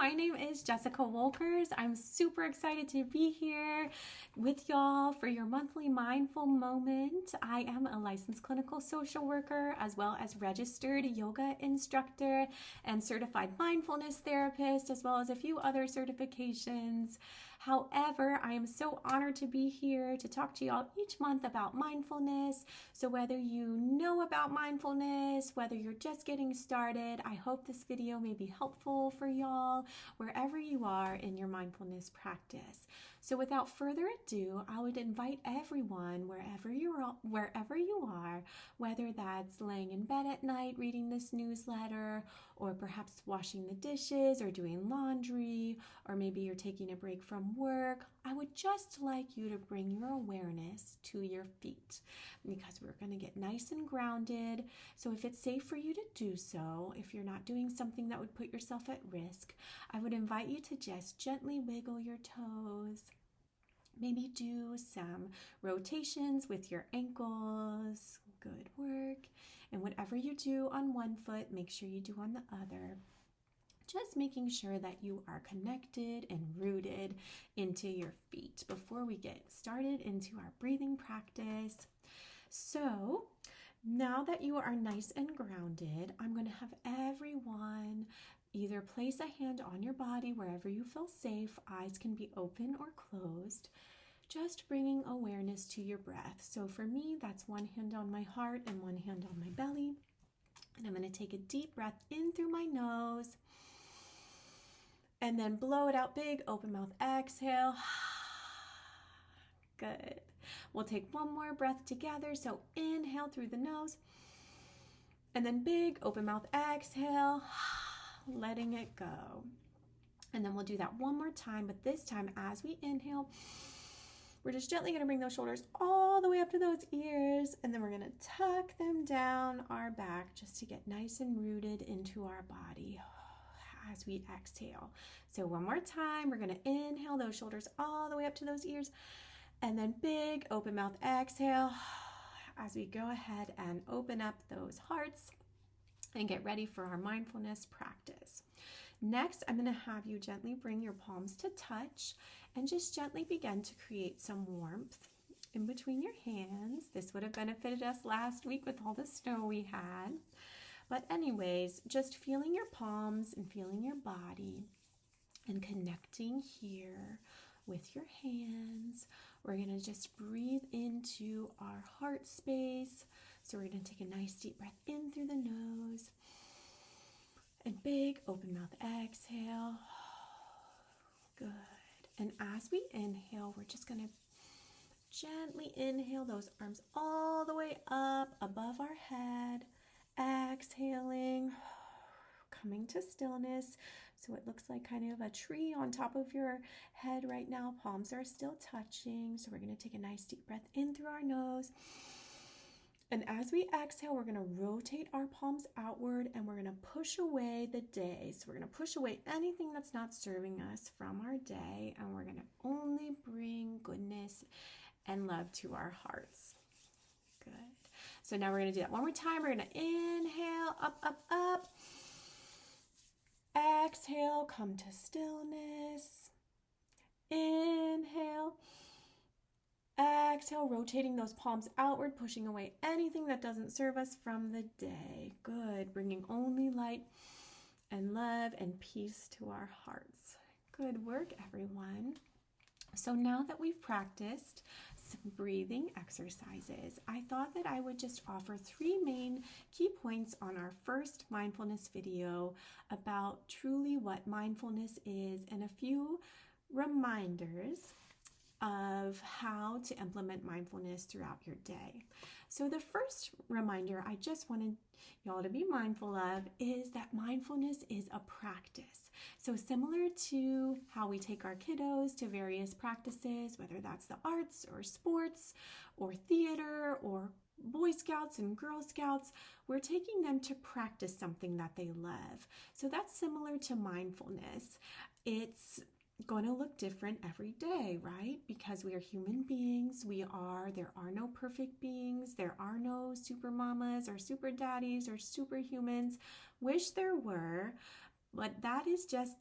my name is Jessica Wolkers. I'm super excited to be here with y'all for your monthly mindful moment. I am a licensed clinical social worker as well as registered yoga instructor and certified mindfulness therapist, as well as a few other certifications. However, I am so honored to be here to talk to y'all each month about mindfulness. So whether you know about mindfulness, whether you're just getting started, I hope this video may be helpful for y'all wherever you are in your mindfulness practice. So without further ado, I would invite everyone wherever you are, whether that's laying in bed at night reading this newsletter, or perhaps washing the dishes or doing laundry, or maybe you're taking a break from work, I would just like you to bring your awareness to your feet because we're going to get nice and grounded. So if it's safe for you to do so, if you're not doing something that would put yourself at risk, I would invite you to just gently wiggle your toes. Maybe do some rotations with your ankles. Good work. And whatever you do on one foot, make sure you do on the other. Just making sure that you are connected and rooted into your feet before we get started into our breathing practice. So now that you are nice and grounded, I'm going to have everyone either place a hand on your body wherever you feel safe. Eyes can be open or closed. Just bringing awareness to your breath. So for me, that's one hand on my heart and one hand on my belly. And I'm going to take a deep breath in through my nose. And then blow it out big, open mouth, exhale. Good. We'll take one more breath together. So inhale through the nose. And then big, open mouth, exhale. Letting it go. And then we'll do that one more time. But this time, as we inhale, we're just gently going to bring those shoulders all the way up to those ears. And then we're going to tuck them down our back just to get nice and rooted into our body as we exhale. So one more time, we're going to inhale those shoulders all the way up to those ears, and then big open mouth exhale as we go ahead and open up those hearts and get ready for our mindfulness practice. Next, I'm going to have you gently bring your palms to touch and just gently begin to create some warmth in between your hands. This would have benefited us last week with all the snow we had. But anyways, just feeling your palms and feeling your body and connecting here with your hands. We're going to just breathe into our heart space. So we're going to take a nice deep breath in through the nose. And big open mouth exhale. Good. And as we inhale, we're just going to gently inhale those arms all the way up above our head. Exhaling, coming to stillness. So it looks like kind of a tree on top of your head right now. Palms are still touching. So we're going to take a nice deep breath in through our nose. And as we exhale, we're going to rotate our palms outward and we're going to push away the day. So we're going to push away anything that's not serving us from our day. And we're going to only bring goodness and love to our hearts. Good. So now we're going to do that one more time. We're going to inhale, up, up, up. Exhale, come to stillness. Inhale. Exhale, rotating those palms outward, pushing away anything that doesn't serve us from the day. Good. Bringing only light and love and peace to our hearts. Good work, everyone. So now that we've practiced some breathing exercises, I thought that I would just offer 3 main key points on our first mindfulness video about truly what mindfulness is and a few reminders of how to implement mindfulness throughout your day. So the first reminder I just wanted y'all to be mindful of is that mindfulness is a practice. So similar to how we take our kiddos to various practices, whether that's the arts or sports or theater or Boy Scouts and Girl Scouts, we're taking them to practice something that they love. So that's similar to mindfulness. It's going to look different every day, right? Because we are human beings. There are no perfect beings. There are no super mamas or super daddies or superhumans. Wish there were, but that is just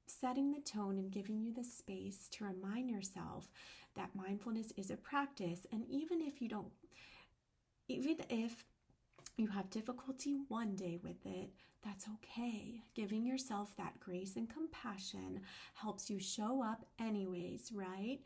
setting the tone and giving you the space to remind yourself that mindfulness is a practice. And even if you have difficulty one day with it, that's okay. Giving yourself that grace and compassion helps you show up anyways, right?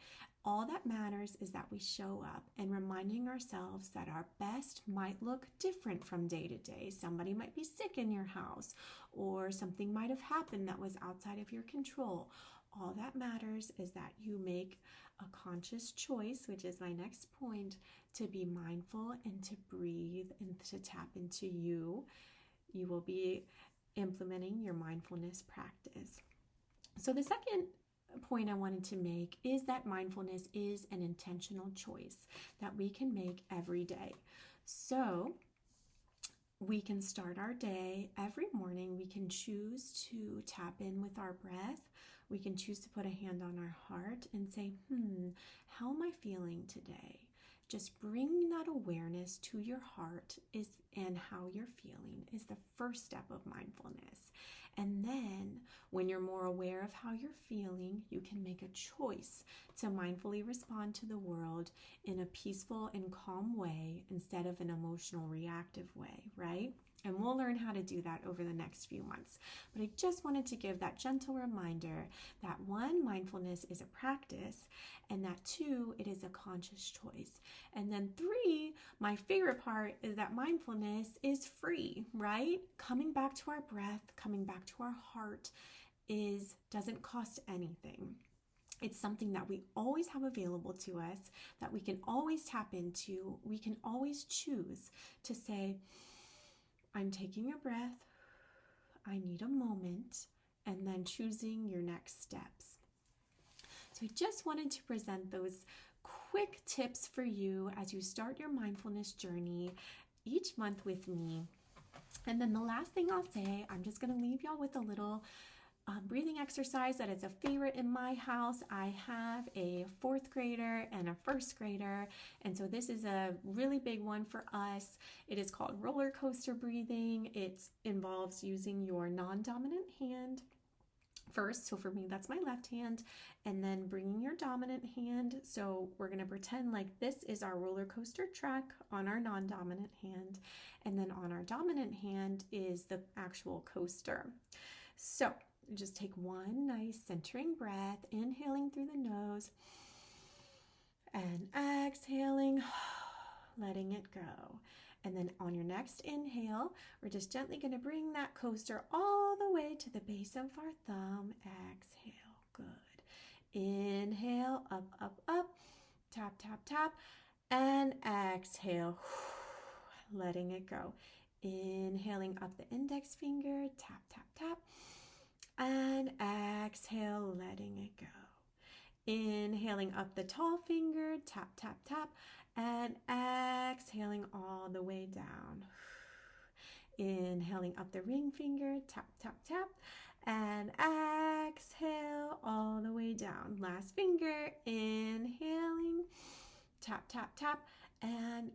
All that matters is that we show up, and reminding ourselves that our best might look different from day to day. Somebody might be sick in your house, or something might have happened that was outside of your control. All that matters is that you make a conscious choice, which is my next point, to be mindful and to breathe and to tap into you. You will be implementing your mindfulness practice. So the second point I wanted to make is that mindfulness is an intentional choice that we can make every day. So we can start our day every morning. We can choose to tap in with our breath. We can choose to put a hand on our heart and say, how am I feeling today? Just bringing that awareness to your heart and how you're feeling is the first step of mindfulness. And then when you're more aware of how you're feeling, you can make a choice to mindfully respond to the world in a peaceful and calm way instead of an emotional reactive way, right? And we'll learn how to do that over the next few months. But I just wanted to give that gentle reminder that 1, mindfulness is a practice, and that 2, it is a conscious choice. And then 3, my favorite part is that mindfulness is free, right? Coming back to our breath, coming back to our heart doesn't cost anything. It's something that we always have available to us, that we can always tap into. We can always choose to say, I'm taking a breath, I need a moment, and then choosing your next steps. So I just wanted to present those quick tips for you as you start your mindfulness journey each month with me. And then the last thing I'll say, I'm just going to leave y'all with a little breathing exercise that is a favorite in my house. I have a 4th grader and a 1st grader, and so this is a really big one for us. It is called roller coaster breathing. It involves using your non-dominant hand first, so for me that's my left hand, and then bringing your dominant hand. So we're going to pretend like this is our roller coaster track on our non-dominant hand, and then on our dominant hand is the actual coaster. So just take one nice centering breath, inhaling through the nose and exhaling, letting it go. And then on your next inhale, we're just gently going to bring that coaster all the way to the base of our thumb. Exhale. Good. Inhale, up, up, up, tap, tap, tap, and exhale, letting it go. Inhaling up the index finger, tap, tap, tap, and exhale, letting it go. Inhaling up the tall finger, tap, tap, tap, and exhaling all the way down. Inhaling up the ring finger, tap, tap, tap, and exhale all the way down. Last finger, inhaling, tap, tap, tap, and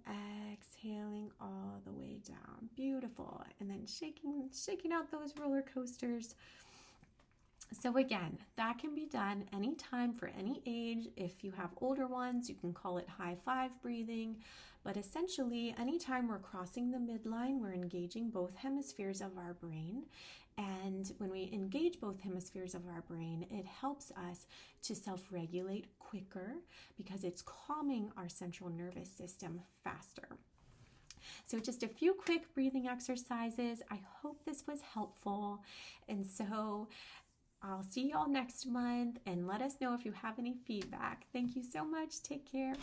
exhaling all the way down. Beautiful. And then shaking out those roller coasters. So again, that can be done anytime for any age. If you have older ones, you can call it high 5 breathing. But essentially, anytime we're crossing the midline, we're engaging both hemispheres of our brain. And when we engage both hemispheres of our brain, it helps us to self-regulate quicker because it's calming our central nervous system faster. So just a few quick breathing exercises. I hope this was helpful. And so I'll see y'all next month, and let us know if you have any feedback. Thank you so much. Take care.